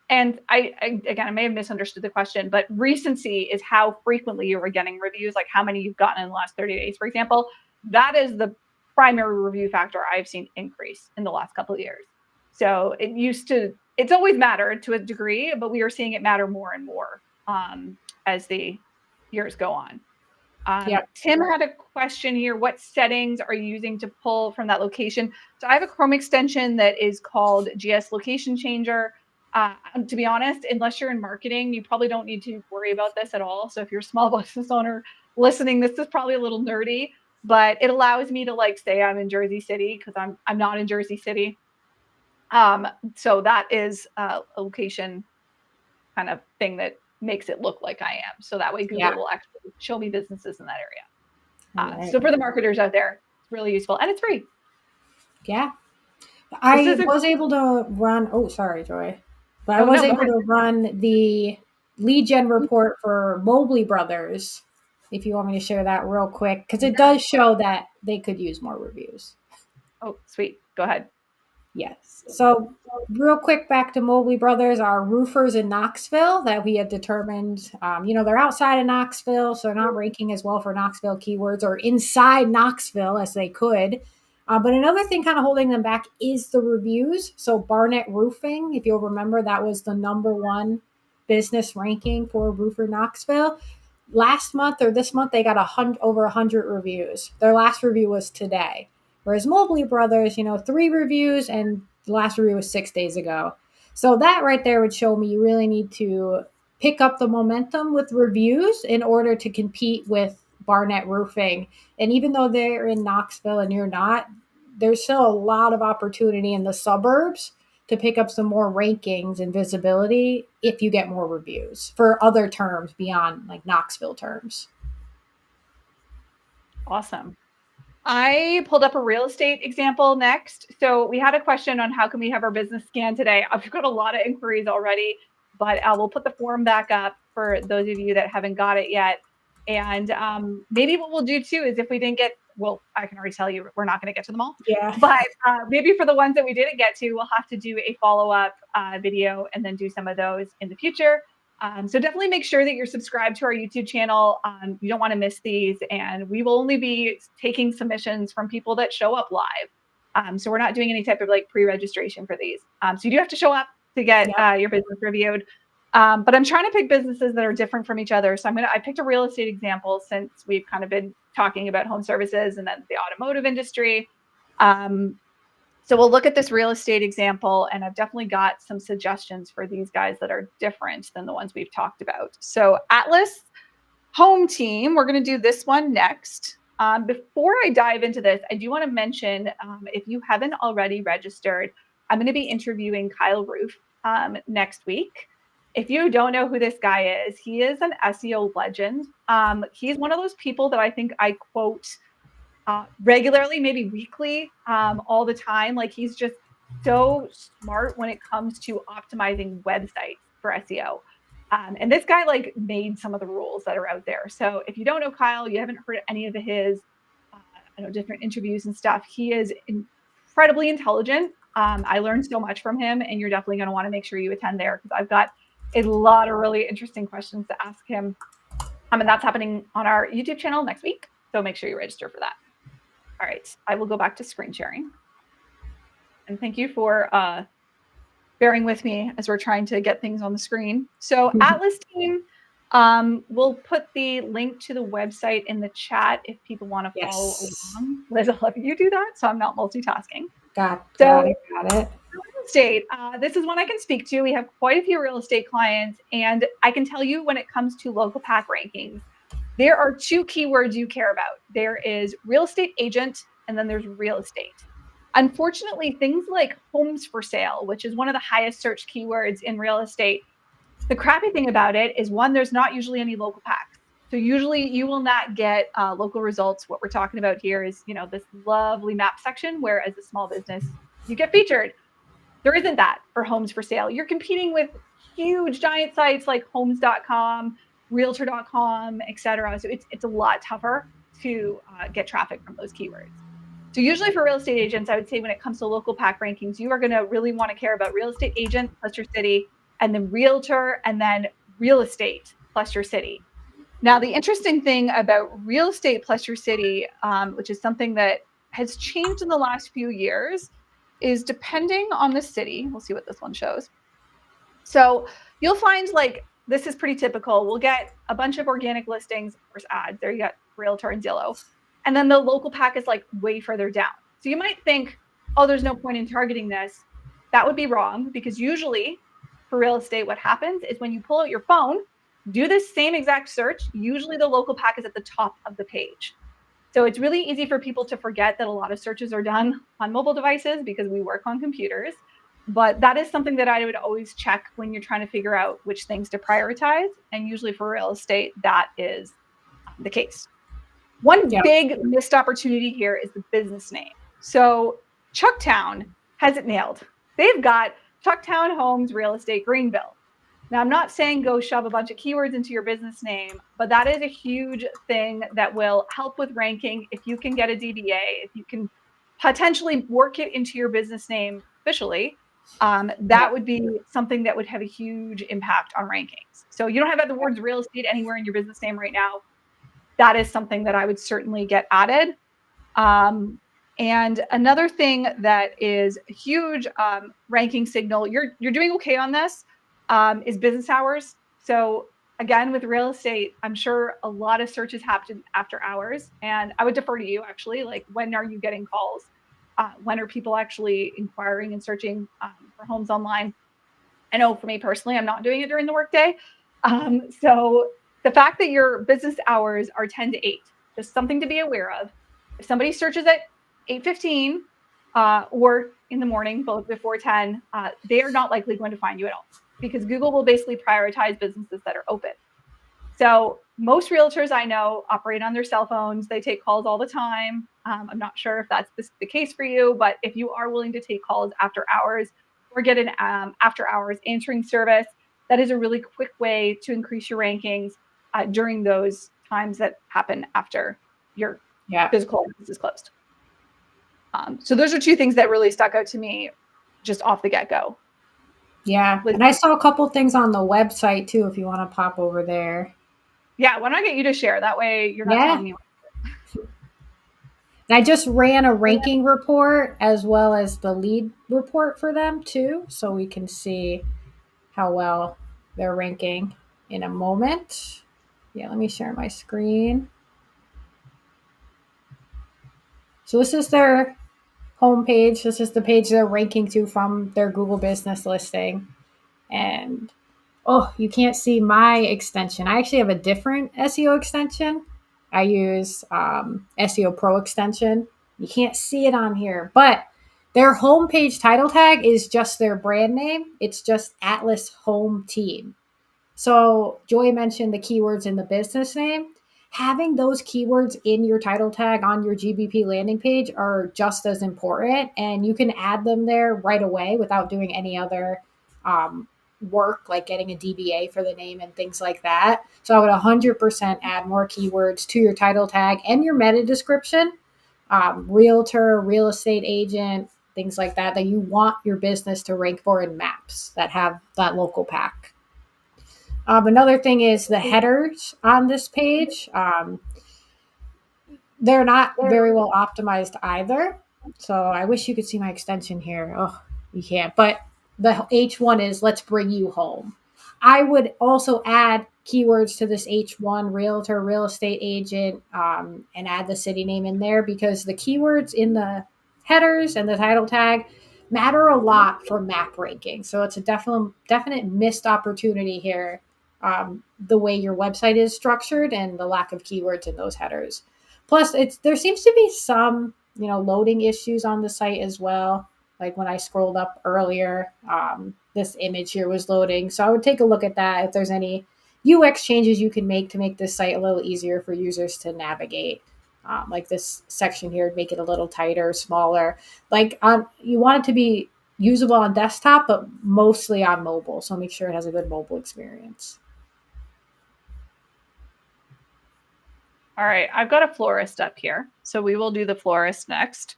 And I again, I may have misunderstood the question, but recency is how frequently you were getting reviews, like how many you've gotten in the last 30 days, for example. That is the primary review factor I've seen increase in the last couple of years. So it's always mattered to a degree, but we are seeing it matter more and more as the years go on. Tim had a question here. What settings are you using to pull from that location? So I have a Chrome extension that is called GS Location Changer. To be honest, unless you're in marketing, you probably don't need to worry about this at all. So if you're a small business owner listening, this is probably a little nerdy, but it allows me to like say I'm in Jersey City because I'm not in Jersey City. So that is a location kind of thing that makes it look like I am. So that way Google will actually show me businesses in that area. Right. So for the marketers out there, it's really useful and it's free. Yeah. I was able to run, sorry, Joy. But I was able to run the lead gen report for Mobley Brothers, if you want me to share that real quick, because it does show that they could use more reviews. Oh, sweet. Go ahead. Yes. So real quick, back to Mobley Brothers, our roofers in Knoxville that we had determined, they're outside of Knoxville, so they're not ranking as well for Knoxville keywords, or inside Knoxville as they could. But another thing kind of holding them back is the reviews. So Barnett Roofing, if you'll remember, that was the #1 business ranking for Roofer Knoxville. Last month or this month, they got over 100 reviews. Their last review was today. Whereas Mobley Brothers, 3 reviews, and the last review was 6 days ago. So that right there would show me you really need to pick up the momentum with reviews in order to compete with Barnett Roofing. And even though they're in Knoxville and you're not, there's still a lot of opportunity in the suburbs to pick up some more rankings and visibility if you get more reviews for other terms beyond like Knoxville terms. Awesome. I pulled up a real estate example next. So we had a question on how can we have our business scanned today. I've got a lot of inquiries already, but we'll put the form back up for those of you that haven't got it yet. And maybe what we'll do too is if we didn't get, well, I can already tell you we're not going to get to them all. Yeah. But maybe for the ones that we didn't get to, we'll have to do a follow-up video and then do some of those in the future. So definitely make sure that you're subscribed to our YouTube channel. You don't want to miss these, and we will only be taking submissions from people that show up live. So we're not doing any type of like pre-registration for these. So you do have to show up to get your business reviewed. But I'm trying to pick businesses that are different from each other. So I picked a real estate example since we've kind of been talking about home services and then the automotive industry. So we'll look at this real estate example, and I've definitely got some suggestions for these guys that are different than the ones we've talked about. So Atlas Home Team, we're going to do this one next. Before I dive into this, I do want to mention, if you haven't already registered, I'm going to be interviewing Kyle Roof next week. If you don't know who this guy is, he is an SEO legend. He's one of those people that I think I quote regularly, maybe weekly, all the time. Like, he's just so smart when it comes to optimizing websites for SEO. And this guy like made some of the rules that are out there. So if you don't know Kyle, you haven't heard any of his different interviews and stuff, he is incredibly intelligent. I learned so much from him, and you're definitely going to want to make sure you attend there, because I've got a lot of really interesting questions to ask him. And that's happening on our YouTube channel next week. So make sure you register for that. All right, I will go back to screen sharing. And thank you for bearing with me as we're trying to get things on the screen. So Atlas Team, we'll put the link to the website in the chat if people want to follow along. Liz, I'll let you do that, so I'm not multitasking. Got it. Real estate, this is one I can speak to. We have quite a few real estate clients, and I can tell you when it comes to local pack rankings, there are two keywords you care about. There is real estate agent, and then there's real estate. Unfortunately, things like homes for sale, which is one of the highest search keywords in real estate, the crappy thing about it is, one, there's not usually any local packs. So usually you will not get local results. What we're talking about here is, this lovely map section where as a small business, you get featured. There isn't that for homes for sale. You're competing with huge giant sites like homes.com, realtor.com, et cetera. So it's a lot tougher to get traffic from those keywords. So usually for real estate agents, I would say when it comes to local pack rankings, you are going to really want to care about real estate agent plus your city, and then realtor, and then real estate plus your city. Now, the interesting thing about real estate plus your city, which is something that has changed in the last few years, is depending on the city. We'll see what this one shows. So you'll find, like, this is pretty typical. We'll get a bunch of organic listings, of course, ads. There you got Realtor and Zillow. And then the local pack is like way further down. So you might think, oh, there's no point in targeting this. That would be wrong, because usually for real estate, what happens is when you pull out your phone, do this same exact search, usually the local pack is at the top of the page. So it's really easy for people to forget that a lot of searches are done on mobile devices because we work on computers. But that is something that I would always check when you're trying to figure out which things to prioritize. And usually for real estate, that is the case. One big missed opportunity here is the business name. So Chucktown has it nailed. They've got Chucktown Homes Real Estate Greenville. Now, I'm not saying go shove a bunch of keywords into your business name, but that is a huge thing that will help with ranking. If you can get a DBA, if you can potentially work it into your business name officially, that would be something that would have a huge impact on rankings. So you don't have the words real estate anywhere in your business name right now. That is something that I would certainly get added. And another thing that is a huge ranking signal, you're doing okay on this, is business hours. So again, with real estate, I'm sure a lot of searches happen after hours. And I would defer to you, actually, like, when are you getting calls? When are people actually inquiring and searching for homes online? I know for me personally, I'm not doing it during the workday. So the fact that your business hours are 10 to 8, just something to be aware of. If somebody searches at 8:15 or in the morning, both before 10, they are not likely going to find you at all, because Google will basically prioritize businesses that are open. So most realtors I know operate on their cell phones. They take calls all the time. I'm not sure if that's the case for you, but if you are willing to take calls after hours or get an after hours answering service, that is a really quick way to increase your rankings during those times that happen after your physical office is closed. So those are two things that really stuck out to me just off the get-go. Yeah, and I saw a couple things on the website too, if you want to pop over there. Yeah, why don't I get you to share? That way you're not telling me. And I just ran a ranking report as well as the lead report for them too, so we can see how well they're ranking in a moment. Yeah, let me share my screen. So this is their homepage. This is the page they're ranking to from their Google business listing. And oh, you can't see my extension. I actually have a different SEO extension. I use SEO Pro extension. You can't see it on here, but their homepage title tag is just their brand name. It's just Atlas Home Team. So Joy mentioned the keywords in the business name. Having those keywords in your title tag on your GBP landing page are just as important, and you can add them there right away without doing any other um, work like getting a DBA for the name and things like that. So I would 100% add more keywords to your title tag and your meta description, realtor, real estate agent, things like that, that you want your business to rank for in maps that have that local pack. Another thing is the headers on this page. They're not very well optimized either. So I wish you could see my extension here. Oh, you can't. But the H1 is let's bring you home. I would also add keywords to this H1 realtor, real estate agent, and add the city name in there because the keywords in the headers and the title tag matter a lot for map ranking. So it's a definite missed opportunity here. The way your website is structured and the lack of keywords in those headers. Plus, there seems to be some loading issues on the site as well. Like when I scrolled up earlier, this image here was loading. So I would take a look at that if there's any UX changes you can make to make this site a little easier for users to navigate. Like this section here, make it a little tighter, smaller. Like you want it to be usable on desktop, but mostly on mobile. So make sure it has a good mobile experience. All right, I've got a florist up here. So we will do the florist next.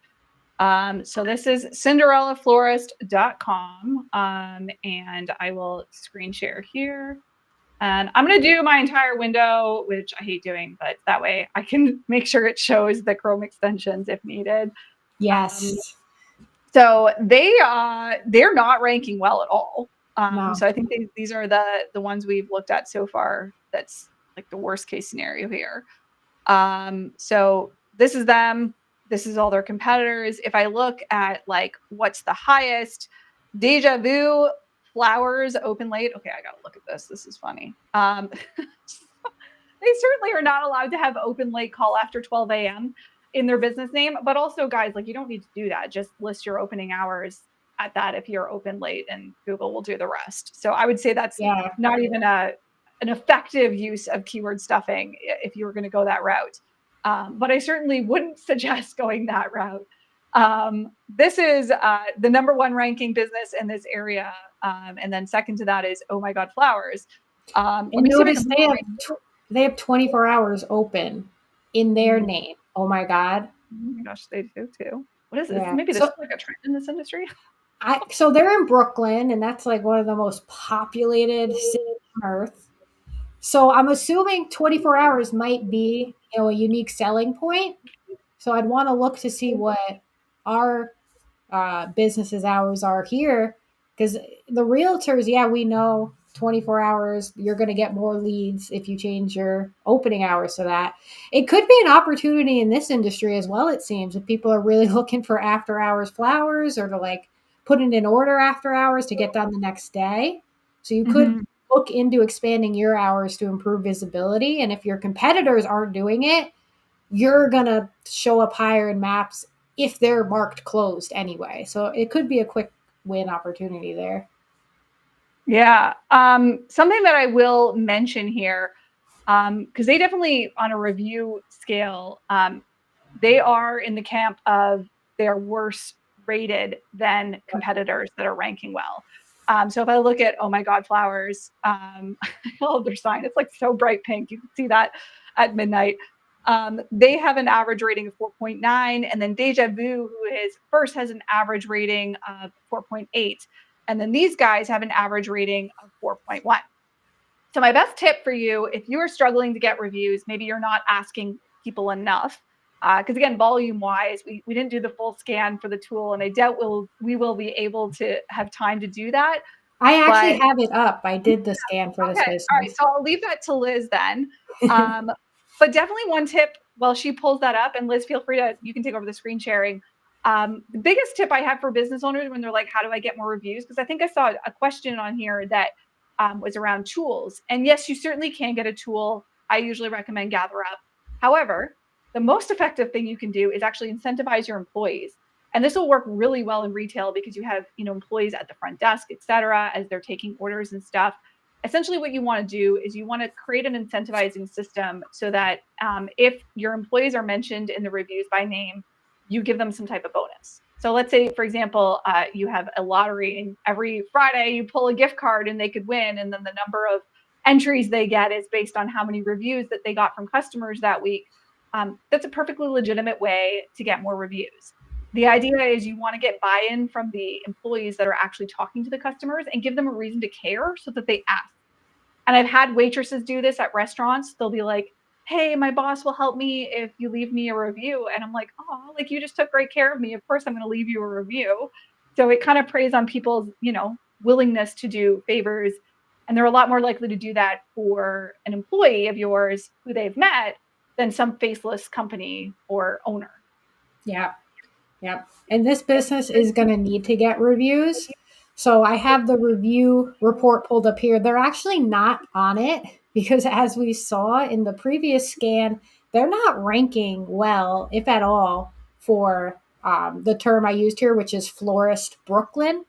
So this is cinderellaflorist.com. And I will screen share here. And I'm going to do my entire window, which I hate doing, but that way I can make sure it shows the Chrome extensions if needed. Yes. So they're not ranking well at all. No. So I think these are the ones we've looked at so far. That's like the worst case scenario here. So this is them. This is all their competitors. If I look at like what's the highest, Deja Vu, Flowers, Open Late. Okay, I gotta look at this. This is funny. They certainly are not allowed to have open late call after 12 a.m. in their business name. But also, guys, like you don't need to do that. Just list your opening hours at that if you're open late, and Google will do the rest. So I would say that's not even an effective use of keyword stuffing if you were going to go that route. But I certainly wouldn't suggest going that route. This is the number one ranking business in this area. And then second to that is Oh My God Flowers. And notice they have 24 hours open in their name. Oh my God. Oh my gosh, they do too. What is this? Maybe this is like a trend in this industry. So they're in Brooklyn, and that's like one of the most populated cities on earth. So I'm assuming 24 hours might be, a unique selling point. So I'd want to look to see what our businesses hours are here, because the realtors, we know 24 hours, you're going to get more leads if you change your opening hours to that. It could be an opportunity in this industry as well, it seems, if people are really looking for after hours flowers or to like put it in order after hours to get done the next day. So you could look into expanding your hours to improve visibility. And if your competitors aren't doing it, you're going to show up higher in maps if they're marked closed anyway. So it could be a quick win opportunity there. Yeah. Something that I will mention here, because they definitely, on a review scale, they are in the camp of they're worse rated than competitors that are ranking well. So if I look at Oh My God Flowers, I love their sign. It's like so bright pink. You can see that at midnight. They have an average rating of 4.9, and then Deja Vu, who is first, has an average rating of 4.8, and then these guys have an average rating of 4.1. So my best tip for you, if you are struggling to get reviews, maybe you're not asking people enough, because again, volume wise, we didn't do the full scan for the tool, and I doubt we will be able to have time to do that. I actually have it up. I did the scan for this business. All right, so I'll leave that to Liz then. But definitely one tip while she pulls that up, and Liz, feel free to, you can take over the screen sharing. The biggest tip I have for business owners when they're like, how do I get more reviews? Because I think I saw a question on here that was around tools. And yes, you certainly can get a tool. I usually recommend GatherUp. However, the most effective thing you can do is actually incentivize your employees. And this will work really well in retail because you have, employees at the front desk, et cetera, as they're taking orders and stuff. Essentially what you want to do is you want to create an incentivizing system so that if your employees are mentioned in the reviews by name, you give them some type of bonus. So let's say, for example, you have a lottery and every Friday you pull a gift card and they could win. And then the number of entries they get is based on how many reviews that they got from customers that week. That's a perfectly legitimate way to get more reviews. The idea is you want to get buy-in from the employees that are actually talking to the customers and give them a reason to care so that they ask. And I've had waitresses do this at restaurants. They'll be like, hey, my boss will help me if you leave me a review. And I'm like, oh, like you just took great care of me. Of course, I'm going to leave you a review. So it kind of preys on people's, willingness to do favors. And they're a lot more likely to do that for an employee of yours who they've met than some faceless company or owner. Yeah. Yep. And this business is going to need to get reviews. So I have the review report pulled up here. They're actually not on it because, as we saw in the previous scan, they're not ranking well, if at all, for the term I used here, which is Florist Brooklyn.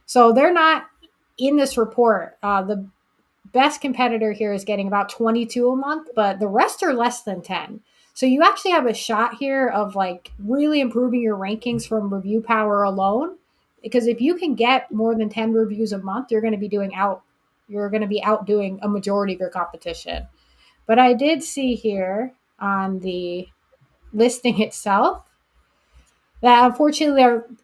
So they're not in this report. The best competitor here is getting about 22 a month, but the rest are less than 10. So you actually have a shot here of like really improving your rankings from review power alone. Because if you can get more than 10 reviews a month, you're going to be outdoing a majority of your competition. But I did see here on the listing itself that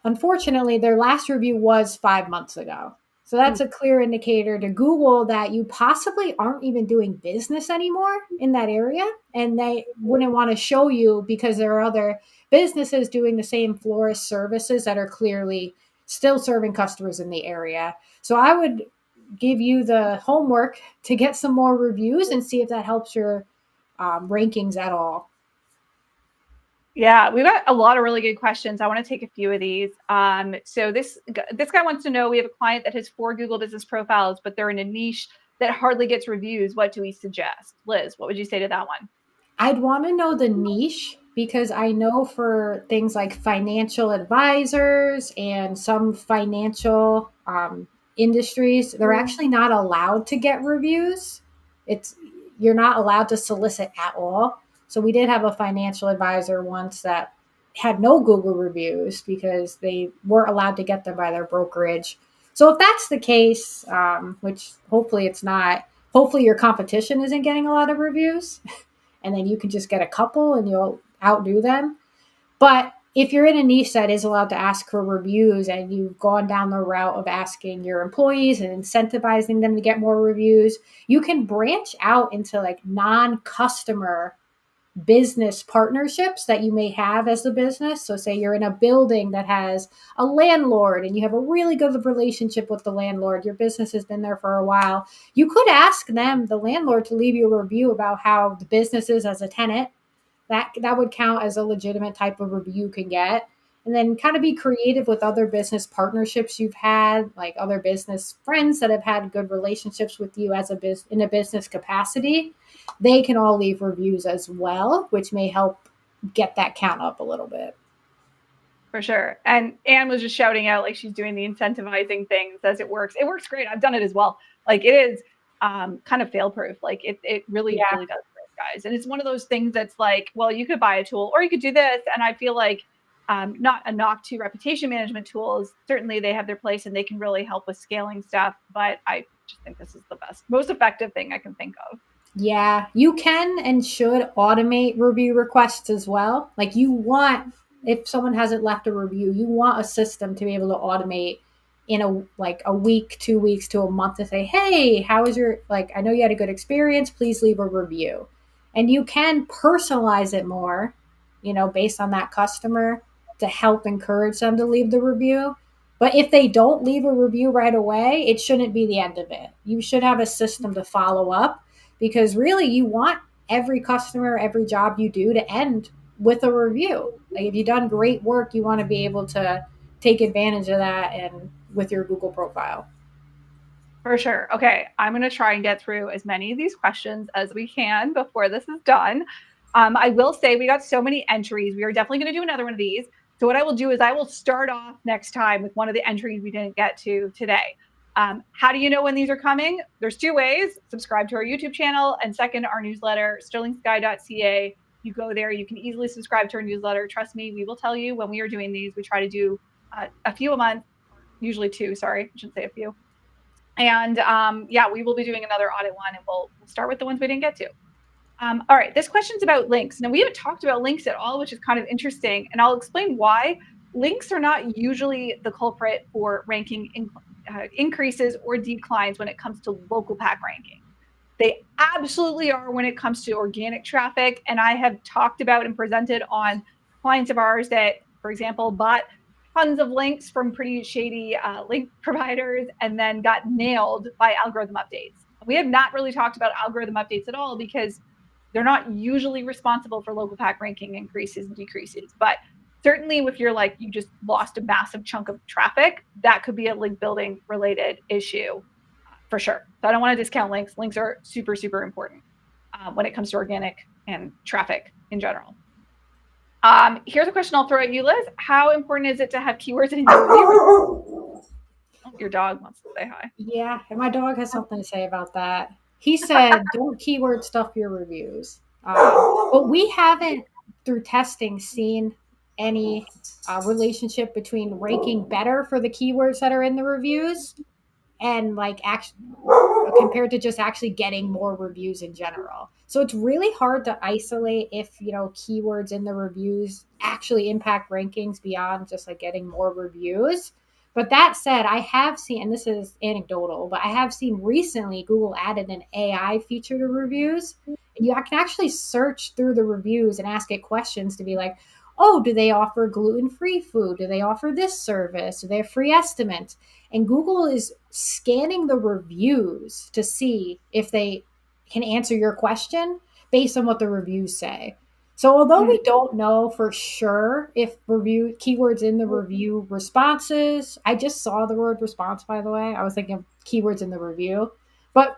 unfortunately their last review was 5 months ago. So that's a clear indicator to Google that you possibly aren't even doing business anymore in that area. And they wouldn't want to show you because there are other businesses doing the same florist services that are clearly still serving customers in the area. So I would give you the homework to get some more reviews and see if that helps your rankings at all. Yeah, we've got a lot of really good questions. I want to take a few of these. So this guy wants to know, we have a client that has 4 Google business profiles, but they're in a niche that hardly gets reviews. What do we suggest? Liz, what would you say to that one? I'd want to know the niche because I know for things like financial advisors and some financial industries, they're actually not allowed to get reviews. It's You're not allowed to solicit at all. So we did have a financial advisor once that had no Google reviews because they weren't allowed to get them by their brokerage. So if that's the case, which hopefully it's not, hopefully your competition isn't getting a lot of reviews and then you can just get a couple and you'll outdo them. But if you're in a niche that is allowed to ask for reviews and you've gone down the route of asking your employees and incentivizing them to get more reviews, you can branch out into like non-customer business partnerships that you may have as a business. So say you're in a building that has a landlord and you have a really good relationship with the landlord. Your business has been there for a while. You could ask them, the landlord, to leave you a review about how the business is as a tenant. That would count as a legitimate type of review you can get. And then kind of be creative with other business partnerships you've had, like other business friends that have had good relationships with you as in a business capacity. They can all leave reviews as well, which may help get that count up a little bit. For sure. And Anne was just shouting out like she's doing the incentivizing things as it works. It works great. I've done it as well. Like it is kind of fail proof. Like it really, really does work, guys. And it's one of those things that's like, well, you could buy a tool or you could do this. And I feel like not a knock to reputation management tools. Certainly they have their place and they can really help with scaling stuff. But I just think this is the best, most effective thing I can think of. Yeah, you can and should automate review requests as well. Like if someone hasn't left a review, you want a system to be able to automate in a week, 2 weeks to a month to say, hey, how is I know you had a good experience, please leave a review. And you can personalize it more, based on that customer to help encourage them to leave the review. But if they don't leave a review right away, it shouldn't be the end of it. You should have a system to follow up because really you want every customer, every job you do to end with a review. Like if you've done great work, you want to be able to take advantage of that and with your Google profile. For sure. Okay, I'm going to try and get through as many of these questions as we can before this is done. I will say we got so many entries. We are definitely going to do another one of these. So what I will do is I will start off next time with one of the entries we didn't get to today. How do you know when these are coming? There's two ways. Subscribe to our YouTube channel, and second, our newsletter, sterlingsky.ca. You go there, you can easily subscribe to our newsletter. Trust me, we will tell you when we are doing these. We try to do a few a month, usually two. Sorry, I shouldn't say a few. And yeah, we will be doing another audit one, and we'll start with the ones we didn't get to. All right, this question's about links. Now, we haven't talked about links at all, which is kind of interesting, and I'll explain why. Links are not usually the culprit for ranking increases or declines when it comes to local pack ranking. They absolutely are when it comes to organic traffic, and I have talked about and presented on clients of ours that, for example, bought tons of links from pretty shady link providers and then got nailed by algorithm updates. We have not really talked about algorithm updates at all because they're not usually responsible for local pack ranking increases and decreases. But certainly if you're like, you just lost a massive chunk of traffic, that could be a link building related issue for sure. So I don't want to discount links. Links are super, super important when it comes to organic and traffic in general. Here's a question I'll throw at you, Liz. How important is it to have keywords in your review? Oh, your dog wants to say hi. Yeah, and my dog has something to say about that. He said, "Don't keyword stuff your reviews." But we haven't, through testing, seen any relationship between ranking better for the keywords that are in the reviews and like actually compared to just actually getting more reviews in general. So it's really hard to isolate if, keywords in the reviews actually impact rankings beyond just like getting more reviews. But that said, I have seen, and this is anecdotal, but I have seen recently Google added an AI feature to reviews. And you can actually search through the reviews and ask it questions to be like, oh, do they offer gluten-free food? Do they offer this service? Do they have free estimates? And Google is scanning the reviews to see if they can answer your question based on what the reviews say. So although we don't know for sure if review keywords in the review responses, I just saw the word response, by the way. I was thinking of keywords in the review, but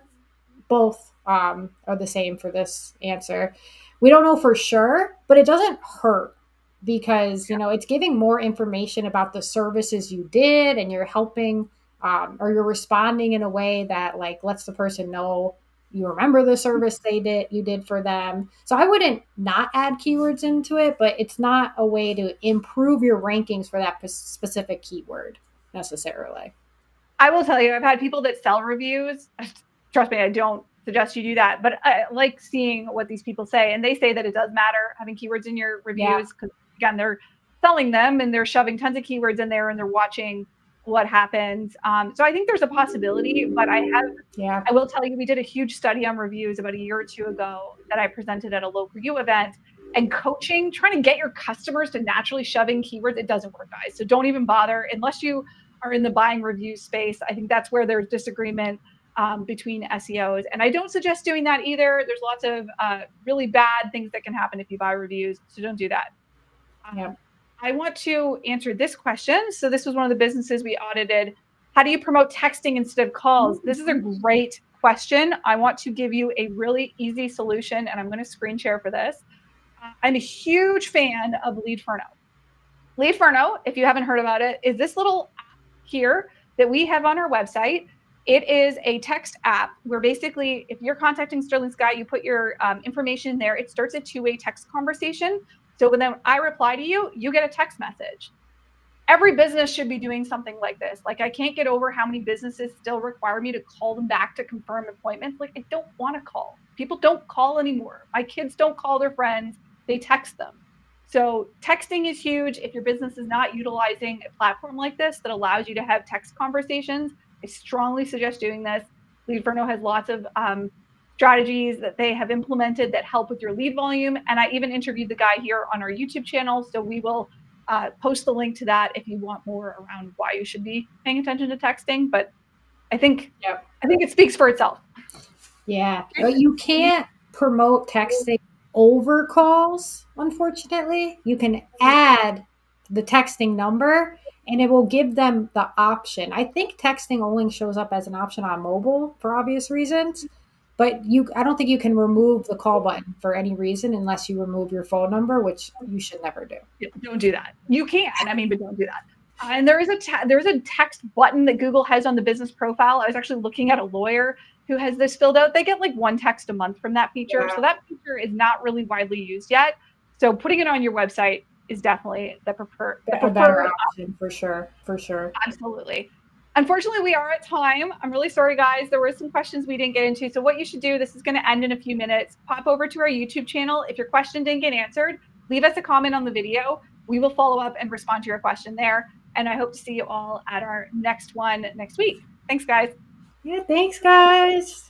both are the same for this answer. We don't know for sure, but it doesn't hurt because it's giving more information about the services you did, and you're helping or you're responding in a way that like lets the person know you remember the service you did for them. So I wouldn't not add keywords into it, but it's not a way to improve your rankings for that specific keyword necessarily. I will tell you, I've had people that sell reviews. Trust me, I don't suggest you do that, but I like seeing what these people say. And they say that it does matter having keywords in your reviews because, again, they're selling them and they're shoving tons of keywords in there and they're watching what happens. So I think there's a possibility, but I will tell you, we did a huge study on reviews about a year or two ago that I presented at a local U event. And coaching, trying to get your customers to naturally shove in keywords, it doesn't work, guys. So don't even bother unless you are in the buying review space. I think that's where there's disagreement between SEOs. And I don't suggest doing that either. There's lots of really bad things that can happen if you buy reviews. So don't do that. I want to answer this question. So this was one of the businesses we audited. How do you promote texting instead of calls? This is a great question. I want to give you a really easy solution, and I'm going to screen share for this. I'm a huge fan of Leadferno. Leadferno, if you haven't heard about it, is this little app here that we have on our website. It is a text app where basically if you're contacting Sterling Sky, you put your information there. It starts a two-way text conversation. So when I reply to you, you get a text message. Every business should be doing something like this. Like, I can't get over how many businesses still require me to call them back to confirm appointments. Like, I don't want to call. People don't call anymore. My kids don't call their friends. They text them. So texting is huge. If your business is not utilizing a platform like this that allows you to have text conversations, I strongly suggest doing this. Leadferno has lots of strategies that they have implemented that help with your lead volume. And I even interviewed the guy here on our YouTube channel. So we will post the link to that if you want more around why you should be paying attention to texting. But I think it speaks for itself. Yeah, but you can't promote texting over calls, unfortunately. You can add the texting number and it will give them the option. I think texting only shows up as an option on mobile for obvious reasons, but I don't think you can remove the call button for any reason unless you remove your phone number, which you should never do. Don't do that. You can, but don't do that. And there's a text button that Google has on the business profile. I was actually looking at a lawyer who has this filled out. They get like one text a month from that feature. Yeah. So that feature is not really widely used yet. So putting it on your website is definitely the preferred option for sure. For sure. Absolutely. Unfortunately, we are at time. I'm really sorry, guys. There were some questions we didn't get into. So what you should do, this is going to end in a few minutes. Pop over to our YouTube channel. If your question didn't get answered, leave us a comment on the video. We will follow up and respond to your question there. And I hope to see you all at our next one next week. Thanks, guys. Yeah, thanks, guys.